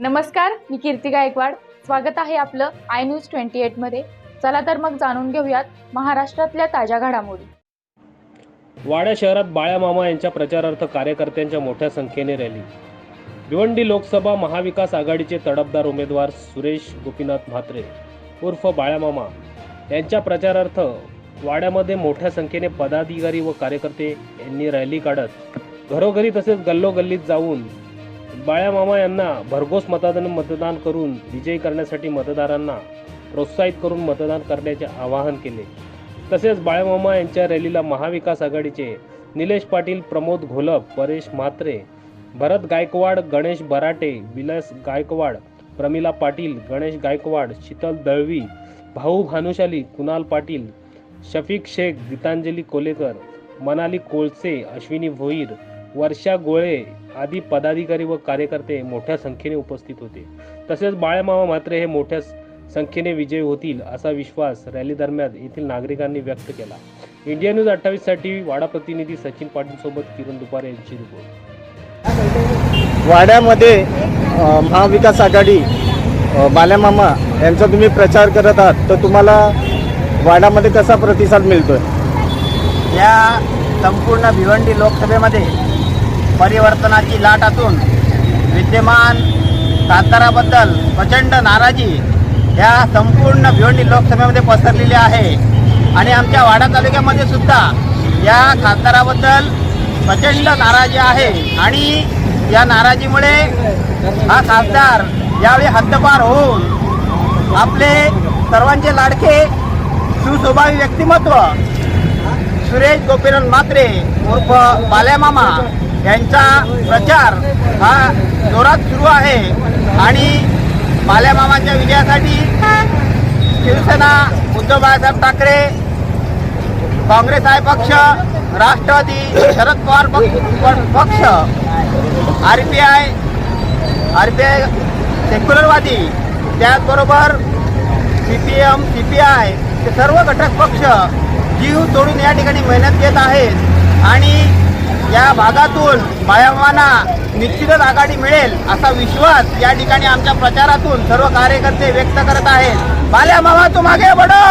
नमस्कार, मी कीर्ती गायकवाड. स्वागत आहे आपलं आय न्यूज 28 मध्ये. चला तर मग जाणून घेऊयात महाराष्ट्रातल्या ताज्या घडामोडी. वाडा शहरात बाळ्यामामा यांच्या प्रचारार्थ कार्यकर्त्यांच्या मोठ्या संख्येने रॅली. भिवंडी लोकसभा महाविकास आघाडीचे तडफदार उमेदवार सुरेश गोपीनाथ म्हात्रे उर्फ बाळ्यामामा यांच्या प्रचारार्थ वाड्यामध्ये मोठ्या संख्येने पदाधिकारी व कार्यकर्ते यांनी रॅली काढत घरोघरी तसेच गल्लोगल्लीत जाऊन बाळ्यामामा यांना भरघोस मतदान करून विजयी करण्यासाठी मतदारांना प्रोत्साहित करून मतदान करण्याचे आवाहन केले. तसेच बाळ्यामामा यांच्या रॅलीला महाविकास आघाडीचे निलेश पाटील, प्रमोद घोलप, परेश म्हात्रे, भरत गायकवाड, गणेश बराटे, विलास गायकवाड, प्रमिला पाटील, गणेश गायकवाड, शीतल दळवी, भाऊ भानुशाली, कुणाल पाटील, शफिक शेख, गीतांजली कोलेकर, मनाली कोळसे, अश्विनी भोईर, वर्षा गोळे आदी पदाधिकारी व कार्यकर्ते मोठ्या संख्येने उपस्थित होते. तसेच बाळ्यामामा म्हात्रे हे मोठ्या संख्येने विजयी होतील असा विश्वास रॅली दरम्यान येथील नागरिकांनी व्यक्त केला. इंडिया न्यूज 28 साठी वाडा प्रतिनिधी सचिन पाटील सोबत किरण दुपारे यांची रिपोर्ट. वाड्यामध्ये महाविकास आघाडी बाळ्यामामा यांचा तुम्ही प्रचार करत आहात, तर तुम्हाला वाड्यामध्ये कसा प्रतिसाद मिळतोय? या संपूर्ण भिवंडी लोकसभेमध्ये परिवर्तनाची लाट असून विद्यमान खासदाराबद्दल प्रचंड नाराजी या संपूर्ण भिवंडी लोकसभेमध्ये पसरलेली आहे. आणि आमच्या वाडा तालुक्यामध्ये सुद्धा या खासदाराबद्दल प्रचंड नाराजी आहे. आणि या नाराजीमुळे हा खासदार यावेळी हद्दपार होऊन आपले सर्वांचे लाडके सुस्वभावी व्यक्तिमत्व सुरेश गोपीनाथ म्हात्रे उर्फ बाळ्यामामा यांचा प्रचार हा जोरात सुरू आहे. आणि बाळ्यामामांच्या विजयासाठी शिवसेना, उद्धव बाळासाहेब ठाकरे, काँग्रेस आहे पक्ष, राष्ट्रवादी शरद पवार पक्ष, आरपीआय सेक्युलरवादी, त्याचबरोबर CPM, CPI हे सर्व घटक पक्ष जीव तोडून या ठिकाणी मेहनत घेत आहेत. आणि या भागातून बाळ्यामामांना निश्चितच आघाडी मिळेल असा विश्वास या ठिकाणी आमच्या प्रचारातून सर्व कार्यकर्ते व्यक्त करत आहेत. बाळ्यामामा तुम आगे बढ़ो,